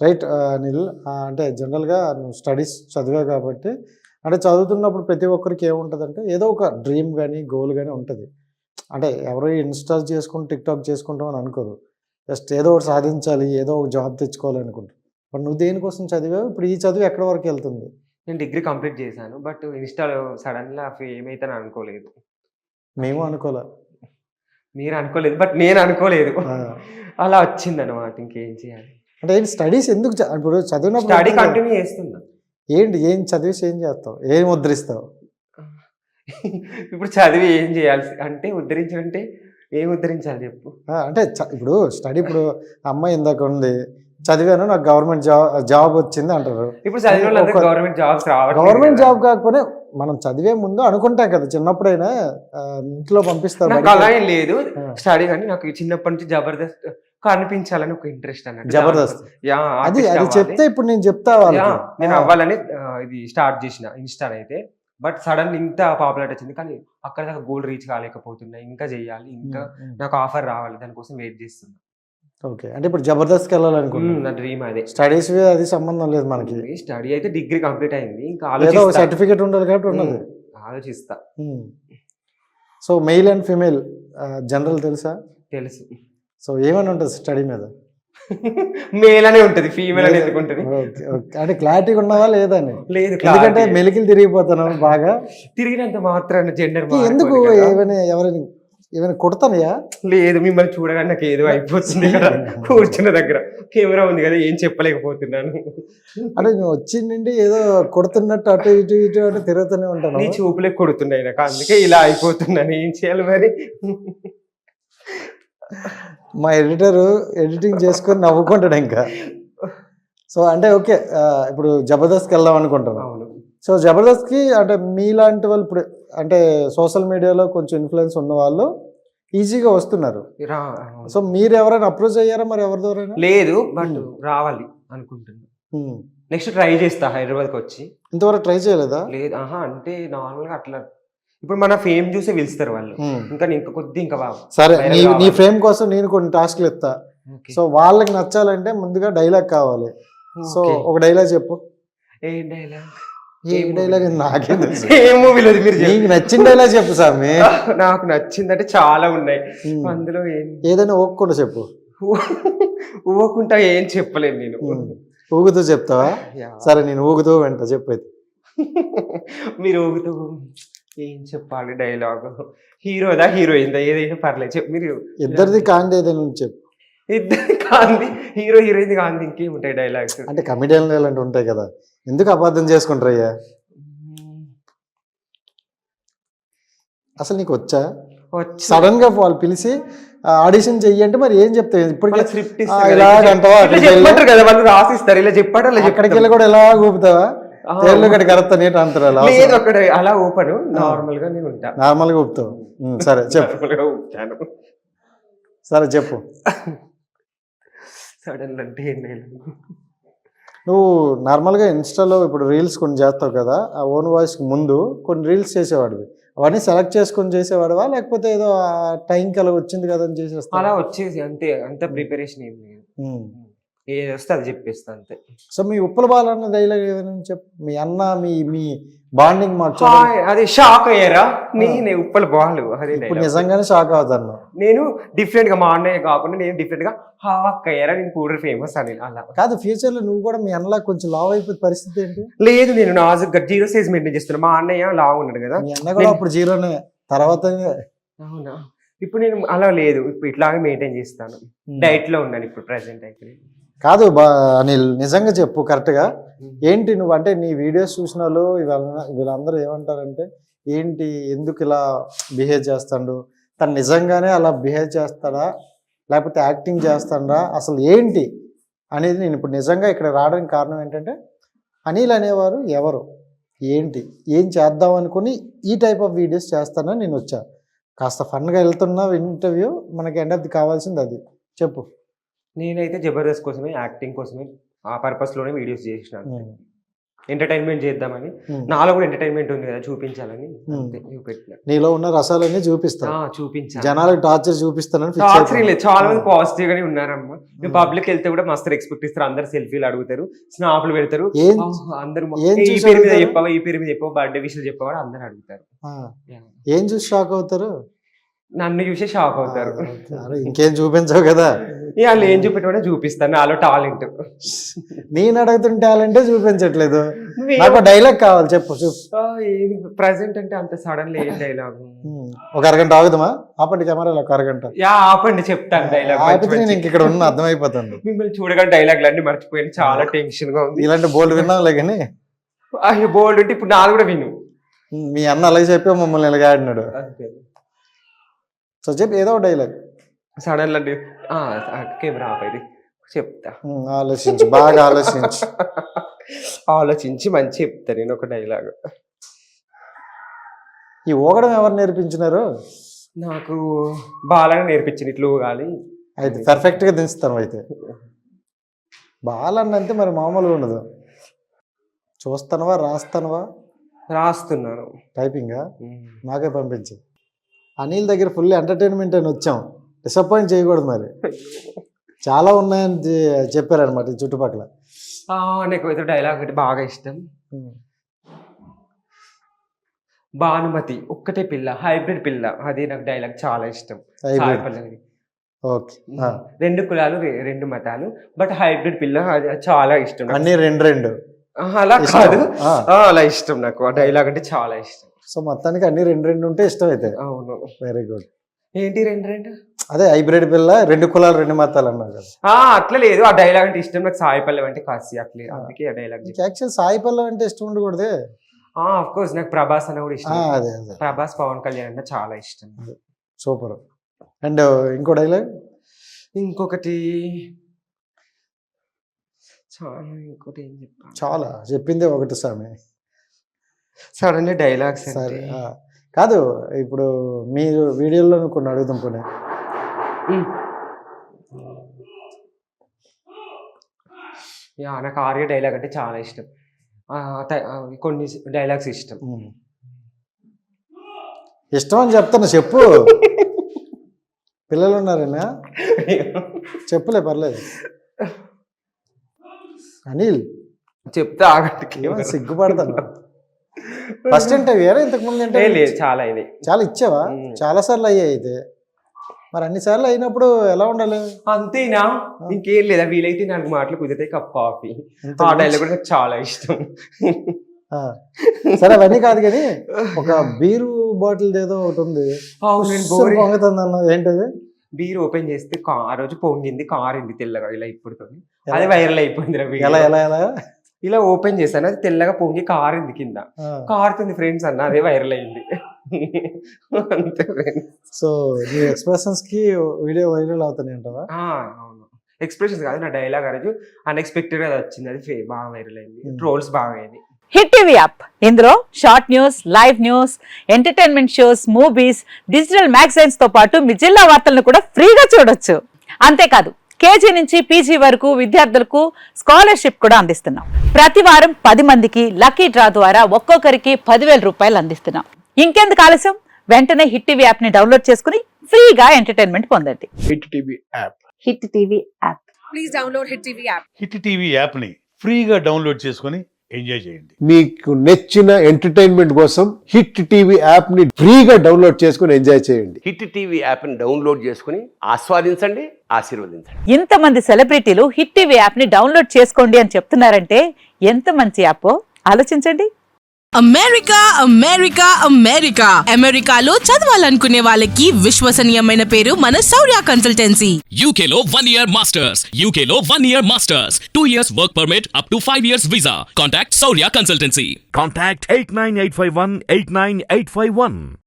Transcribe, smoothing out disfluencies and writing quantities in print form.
Right. Anil, అంటే జనరల్‌గా నువ్వు స్టడీస్ చదివావు కాబట్టి, అంటే చదువుతున్నప్పుడు ప్రతి ఒక్కరికి ఏముంటదంటే ఏదో ఒక డ్రీమ్ గాని, గోల్ గాని ఉంటది. అంటే ఎవరు ఇన్‌స్టా చేసుకొని, టిక్‌టాక్ చేసుకుంటాం అని అనుకోరు. జస్ట్ ఏదో ఒకటి సాధించాలి, ఏదో ఒక జాబ్ తెచ్చుకోవాలి అనుకుంటారు. మరి నువ్వు దేనికోసం చదివావు? ఇప్పుడు ఈ చదువు ఎక్కడి వరకు ఎళ్తుంది? నేను డిగ్రీ కంప్లీట్ చేశాను. బట్ ఇన్‌స్టా‌లో సడెన్‌గా ఫేమ్ అయితాను అనుకోలేదు. మేము అట్లా అనుకోలే. మీరు అనుకోలేదు. బట్ నేను అనుకోలేదు. ఆ! అలా వచ్చిందనమాట. ఇంకేం చేయాలి? అంటే ఏంటి స్టడీస్ ఎందుకు ఇప్పుడు చదివినప్పుడు స్టడీ ఉంటది కదా! కంటిన్యూ చేస్తున్నా. ఏంటి ఏం చదివేసి ఏం చేస్తావు? ఏం ఉద్ధరిస్తావు? ఇప్పుడు చదివి ఏం చేయాలి? అంటే ఉద్ధరించాలంటే ఏం ఉద్ధరించాలి చెప్పు? అంటే ఇప్పుడు స్టడీ ఇప్పుడు అమ్మాయి ఇందాక ఉంది. చదివాను నాకు గవర్నమెంట్ జాబ్ వచ్చింది అంటారు. ఇప్పుడు చదివినోళ్ళందరూ గవర్నమెంట్ జాబ్స్ రావట్లేదు గవర్నమెంట్ కదా! జాబ్ కాకపోయినా మనం చదివే ముందు అనుకుంటాం కదా చిన్నప్పుడైనా ఇంట్లో పంపిస్తారు నాకు బడికి. అలా ఏం లేదు. ఆ, స్టడీ గాని నాకు చిన్నప్పటి నుంచి జబర్దస్త్ కనిపించాలని ఒక ఇంట్రెస్ట్ అన్నట్టు. జబర్దస్త్ యాహ్! అది ఆర్టిస్ట్ అది అవ్వాలి. చెప్తే ఇప్పుడు నేను చెప్తా వాళ్ళకి. యాహ్! నేను అవ్వాలని ఇది స్టార్ట్ చేసిన ఇన్‌స్టా‌నైతే. బట్ సడెన్‌గా ఇంత పాపులారిటీ వచ్చింది. కానీ అక్కడి దాకా గోల్ రీచ్ కాలేకపోతున్నా. ఇంకా చేయాలి. ఇంకా నాకు ఆఫర్ రావాలి. దానికోసం వెయిట్ చేస్తున్నా. ఓకే. అంటే ఇప్పుడు జబర్దస్త్కి వెళ్ళాలనుకుంటున్నా. నా డ్రీమ్ అదే. స్టడీస్ అది సంబంధం లేదు మనకి. స్టడీ అయితే డిగ్రీ కంప్లీట్ అయింది. ఇంకా ఏదో ఒక ఆలోచిస్తా. సర్టిఫికేట్ ఉండాలి కాబట్టి ఉన్నది. ఆలోచిస్తా. So male and female general తెలుసా? తెలుసు. సో ఏమని ఉంటుంది స్టడీ మీద? మేల్ అనే ఉంటది. ఫీమేల్ అని ఎందుకు ఉంటది? Okay, okay. అంటే క్లారిటీగా ఉన్నావా లేదా అని? లేదు. ఎందుకంటే మెలికలు తిరిగిపోతాను బాగా. తిరిగినంత మాత్రాన జెండర్ ఎందుకు ఎవరైనా ఏమైనా కుడతానయా? లేదు. మిమ్మల్ని చూడగానే నాకు ఏదో అయిపోతుంది కదా. కూర్చున్న దగ్గర కెమెరా ఉంది కదా, ఏం చెప్పలేకపోతున్నాను. అంటే నువ్వు వచ్చిండి ఏదో కొడుతున్నట్టు అటు ఇటు ఇటు అటు తిరుగుతూనే ఉంటాను. నీ చూపులే కొడుతున్నాయి నాకు, అందుకే ఇలా అయిపోతున్నాను. ఏం చేయాలి మరి? మా ఎడిటర్ ఎడిటింగ్ చేసుకొని నవ్వుకుంటాడు ఇంకా. సో అంటే ఓకే, ఇప్పుడు జబర్దస్త్కి వెళ్దాం అనుకుంటున్నాను. అవును. సో జబర్దస్త్కి అంటే మీలాంటి వాళ్ళు ఇప్పుడు అంటే సోషల్ మీడియాలో కొంచెం ఇన్ఫ్లుయెన్స్ ఉన్న వాళ్ళు ఈజీగా వస్తున్నారు. అవును. సో మీరు ఎవరైనా అప్రోచ్ అయ్యారా మరి ఎవరి ద్వారా? లేదు. బట్ రావాలి అనుకుంటున్నా. నెక్స్ట్ ట్రై చేస్తా హైదరాబాద్కి వచ్చి. ఇంతవరకు ట్రై చేయలేదా? లేదు. అంటే నార్మల్గా అట్లా ఇప్పుడు మన ఫేమ్ చూసి పిలుస్తారు వాళ్ళు. ఇంకా కొద్ది ఇంకా సరే, నీ ఫేమ్ కోసం నేను కొన్ని టాస్క్లు ఇస్తా. సో వాళ్ళకి నచ్చాలంటే ముందుగా డైలాగ్ కావాలి. సో ఒక డైలాగ్ చెప్పు. ఏ డైలాగ్? ఏ డైలాగ్ నాకే తెలుసు. ఏ మూవీలో మీరు నీకు నచ్చిన డైలాగ్ చెప్పు సామి. నాకు నచ్చిందంటే చాలా ఉన్నాయి. అందులో ఏదైనా ఊగకుండా చెప్పు. ఊగకుండా ఏం చెప్పలేను నేను. ఊగుతూ చెప్తావా? సరే నేను ఊగుతూ వెంట చెప్పేది. మీరు ఊగుతూ ఏం చెప్పాలి డైలాగ్? హీరోదా హీరోయిన్దా ఏదైనా పర్లేదు చెప్పు. మీరు ఇద్దరిది కాంది ఏదైనా చెప్పు. ఇద్దరి కాంది, హీరో హీరోయిన్ కాంది ఇంకేముంటాయి డైలాగ్స్? అంటే కమిడియన్లు ఇలాంటివి ఉంటాయి కదా, ఎందుకు అబద్ధం చేసుకుంటారయ్యా? అసలు నీకు వచ్చా? సడన్ గా వాళ్ళు పిలిచి ఆడిషన్ చెయ్యంటే మరి ఏం చెప్తావు? ఇప్పటికే చెప్పమంటారు కదా వాళ్ళు, రాసిస్తారు ఇలా చెప్పాడు. అలా అక్కడికి వెళ్ళి కూడా ఎలా ఊపుతావా? తేళ్ళు గడి కరెక్ట్ నీట్ అంటారు. లేదు అక్కడ అలా ఊపను, నార్మల్ గా నేను ఉంటా. నార్మల్ గా ఊపుతావు. సరే చెప్పు. సరే చెప్పు. సడన్ అంటే నువ్వు నార్మల్గా ఇన్స్టాలో ఇప్పుడు రీల్స్ కొన్ని చేస్తావు కదా, ఆ ఓన్ వాయిస్కి ముందు కొన్ని రీల్స్ చేసేవాడివి. అవన్నీ సెలెక్ట్ చేసుకొని చేసేవాడివా, లేకపోతే ఏదో టైంకి అలా వచ్చింది కదా అని చేసేస్తా? అలా వచ్చేసి అంతే, అంత ప్రిపరేషన్ ఏం లేదు. ఏది వస్తే అది చెప్పేస్తా అంతే. సో మీ ఉప్పల బాలన్న డైలాగ్ ఏదైనా చెప్పు. మీ అన్న మీ బాండింగ్ మాకు అది షాక్ అయ్యారా? నేనే ఉప్పల బాలు అదే ఇప్పుడు నిజంగానే షాక్ అవుతాను. నేను డిఫరెంట్ గా, మా అన్నయ్య కాకుండా నేను డిఫరెంట్ గా హాక్ అయ్యారా, నేను కూడా ఫేమస్ అని. అలా కాదు, ఫ్యూచర్ లో నువ్వు కూడా మీ అన్నలా కొంచెం లావ్ అయిపోయే పరిస్థితి ఏంటి? లేదు, నేను నాజుగా జీరో సైజ్ మెయింటైన్ చేస్తున్నా. మా అన్నయ్య లావ్ ఉన్నాడు కదా. మీ అన్న కూడా అప్పుడు జీరోనే, తర్వాత. అవునా? ఇప్పుడు నేను అలా లేదు, ఇప్పుడు ఇట్లాగే మెయింటైన్ చేస్తాను. డైట్ లో ఉన్నాను ఇప్పుడు ప్రెసెంట్ అయితే. కాదు అనిల్, నిజంగా చెప్పు కరెక్ట్గా. ఏంటి నువ్వు అంటే నీ వీడియోస్ చూసిన వాళ్ళు వీళ్ళందరూ ఏమంటారంటే ఏంటి, ఎందుకు ఇలా బిహేవ్ చేస్తాడు, తను నిజంగానే అలా బిహేవ్ చేస్తాడా లేకపోతే యాక్టింగ్ చేస్తాడా, అసలు ఏంటి అనేది నేను ఇప్పుడు నిజంగా ఇక్కడ రావడానికి కారణం ఏంటంటే అనిల్ అనేవారు ఎవరు, ఏంటి, ఏం చేద్దాం అనుకుని ఈ టైప్ ఆఫ్ వీడియోస్ చేస్తానని నేను వచ్చా. కాస్త ఫన్గా వెళ్తున్నా ఇంటర్వ్యూ, మనకి ఎండ్ ఆఫ్ ది కావాల్సింది అది చెప్పు. నేనైతే జబర్దస్త్ కోసమే, యాక్టింగ్ కోసమే, ఆ పర్పస్ లోనే వీడియోస్ చేసినాను. ఎంటర్టైన్మెంట్ చేద్దామని. Hmm. నాలో కూడా ఎంటర్టైన్మెంట్ ఉంది కదా, చూపించాలని అంతే చూపెట్టిన. నీలో ఉన్న రసాలన్నీ చూపిస్తాను, చూపించాలి. జనాలకు టార్చర్ చూపిస్తానని ఫిక్స్ టార్చర్ అయిపోయాను. లేదు, చాలా మంది పాజిటివ్ గానే ఉన్నారమ్మా. మేము పబ్లిక్ వెళ్తే కూడా మస్తు ఎక్స్పెక్ట్ ఇస్తారు, అందరు సెల్ఫీలు అడుగుతారు, స్నాప్లు పెడతారు, ఏం- అందరు ఏం ఈ చూసి పేరు మీద అడుగుతారు? చెప్పావా, ఈ పేరు మీద చెప్పావా, బర్త్డే విషయాలు చెప్పావా అని అందరు అడుగుతారు. ఆ, ఏం చూసి షాక్ అవుతారు? నన్ను చూసే షాక్ అవుతారు. అరే, ఇంకేం చూపించవు కదా. ఇక వాళ్ళు ఏం చూపెట్టమని చూపిస్తాను, నాలో టాలెంట్. నేను అడుగుతున్న టాలెంటే చూపించట్లేదు. నాకు డైలాగ్ కావాలి, చెప్పు చెప్పు. ప్రజెంట్ అంటే అంత సడన్ ఏం డైలాగ్? ఒక అరగంట ఆగుదామా? ఆపండి కెమెరాలో ఒక అరగంట ఆపండి చెప్తాను డైలాగ్. ఆపితే నేను ఇంక ఇక్కడ ఉన్న అర్థమైపోతుంది. మిమ్మల్ని చూడగానే డైలాగ్ అన్ని మర్చిపోయాను, చాలా టెన్షన్ గా ఉంది. ఇలాంటి బోల్డ్ విన్నాంలే కానీ అయ్యో బోల్డ్ ఉంటే ఇప్పుడు నాది కూడా విను. మీ అన్న అలాగే చెప్పి మమ్మల్ని ఇలాగ ఆడినాడు. అంతే. సో చెప్పి ఏదో ఒక డైలాగ్ సడన్ అంటే కెమెరా ఆపేది చెప్తా. ఆలోచించు, బాగా ఆలోచించు. ఆలోచించి మంచి చెప్తా నేను ఒక డైలాగ్. ఈ ఊగడం ఎవరు నేర్పించినారు? నాకు బాగా నేర్పించింది, ఇట్లు ఊగాలి. అయితే పర్ఫెక్ట్ గా దించుతాను. అయితే బాలన్న అంటే మరి మామూలుగా ఉండదు. చూస్తానవా రాస్తానవా? రాస్తున్నాను. టైపింగా? నాకే పంపించు. అనిల్ దగ్గర ఫుల్ ఎంటర్టైన్మెంట్ అని వచ్చాం, డిసప్పాయింట్ చేయకూడదు. మరి చాలా ఉన్నాయని చెప్పారనమాట ఈ చుట్టుపక్కల. నాకు ఏదో డైలాగ్ ఒకటి బాగా ఇష్టం. భానుమతి ఒక్కటే పిల్ల, హైబ్రిడ్ పిల్ల, అది నాకు డైలాగ్ చాలా ఇష్టం. ఓకే. 2 కులాలు 2 మతాలు, బట్ హైబ్రిడ్ పిల్ల అది చాలా ఇష్టం. అన్ని రెండు అలా కాదు, అలా ఇష్టం నాకు. ఆ డైలాగ్ అంటే చాలా ఇష్టం. సో మొత్తానికి అన్ని రెండు ఉంటే ఇష్టం అయితే. అవును. Very good. ఏంటి 2 అదే హైబ్రిడ్ పిల్ల, 2 కులాలు 2 మతాలు అన్నారు కదా. అట్లా లేదు, ఆ డైలాగ్ అంటే ఇష్టం నాకు. సాయి పల్లవి అంటే కాసి అట్లే, అందుకే ఆ డైలాగ్. యాక్చువల్ సాయి పల్లవి అంటే ఇష్టం ఉండకూడదే. ఆఫ్ కోర్స్ నాకు ప్రభాస్ అన్న కూడా ఇష్టం. అదే ప్రభాస్, పవన్ కళ్యాణ్ అంటే చాలా ఇష్టం. సూపర్. అండ్ ఇంకో డైలాగ్, ఇంకొకటి ఇంకోటి ఏం చెప్పాలి? చాలా చెప్పిందే ఒకటి స్వామి. సడన్ డైలాగ్స్ సరే కాదు, ఇప్పుడు మీరు వీడియోలో కొన్ని అడుగుదాం. కొన్ని నాకు ఆర్య డైలాగ్ అంటే చాలా ఇష్టం. కొన్ని డైలాగ్స్ ఇష్టం. ఇష్టం అని చెప్తాను, చెప్పు. పిల్లలు ఉన్నారేనా? చెప్పులే, పర్లేదు. అనిల్ చెప్తా, ఆగండి. సిగ్గుపడతాను. ఫస్ట్ ఇంటర్వ్యూ ఇంతకు ముందు లేదు, చాలా ఇచ్చావా? చాలా సార్లు అయ్యాయి. అయితే మరి అన్ని సార్లు అయినప్పుడు ఎలా ఉండాలి? అంతేనా? ఇంకేం లేదా? వీలైతే 4 మాటలు కుదిరితే కప్ కాఫీ. ఆ డైలాగ్ కూడా నాకు చాలా ఇష్టం. సరే అవన్నీ కాదు కానీ ఒక బీరు బాటిల్ ఏదో ఒకటి ఉంది, పొంగుతుంది అన్న, ఏంటది? బీర్ ఓపెన్ చేస్తే ఆ రోజు పొంగింది, కారింది తెల్లగా ఇలా ఇప్పుడు. అది వైరల్ అయిపోయింది. ఎలా ఎలా ఎలా ఇలా ఓపెన్ చేశాను, అది తెల్లగా పొంగి కారింది, కింద కారుతుంది ఫ్రెండ్స్ అన్న, అదే వైరల్ అయింది. అంతే ఫ్రెండ్స్. సో నీ ఎక్స్ప్రెషన్స్ కి వీడియో వైరల్ అవుతాయి అంటావా? అవును, ఎక్స్ప్రెషన్స్ కాదు, నా డైలాగ్ ఆ రోజు అన్ఎక్స్పెక్టెడ్ గా వచ్చింది, అది బాగా వైరల్ అయింది. ట్రోల్స్ బాగా అయింది. హిట్ టీవీ యాప్, ఇందులో short news, live news, entertainment shows, movies, digital magazines తో పాటు మీ జిల్లా వార్తలను కూడా ఫ్రీగా చూడొచ్చు. అంతేకాదు కేజీ నుంచి పీజీ వరకు విద్యార్థులకు స్కాలర్షిప్ కూడా అందిస్తున్నాం. ప్రతి వారం 10 మందికి లక్కీ డ్రా ద్వారా ఒక్కొక్కరికి 10,000 రూపాయలు అందిస్తున్నాం. ఇంకెందుకు ఆలస్యం, వెంటనే హిట్ టీవీ యాప్ ని డౌన్లోడ్ చేసుకుని ఫ్రీగా ఎంటర్టైన్మెంట్ పొందండి. Hit TV app. Hit TV app. Please download hit TV app. Hit TV app ని ఫ్రీగా డౌన్లోడ్ చేసుకొని ఎంజాయ్ చేయండి. మీకు నచ్చిన ఎంటర్టైన్మెంట్ కోసం హిట్ టీవీ యాప్ ని ఫ్రీగా డౌన్లోడ్ చేసుకుని ఎంజాయ్ చేయండి. హిట్ టీవీ యాప్ ని డౌన్లోడ్ చేసుకుని ఆస్వాదించండి, ఆశీర్వదించండి. ఇంతమంది సెలబ్రిటీలు హిట్ టీవీ యాప్ ని డౌన్లోడ్ చేసుకోండి అని చెప్తున్నారంటే ఎంత మంచి యాప్ ఆలోచించండి. అమెరికా అమెరికా అమెరికా అమెరికాలో చదవాలనుకునే వాళ్ళకి విశ్వసనీయమైన పేరు మన శౌర్య కన్సల్టెన్సీ. UK లో 1 year masters. UK లో 1 year masters. 2 years work permit up to 5 years visa. Contact Saurya Consultancy. Contact 89851 89851.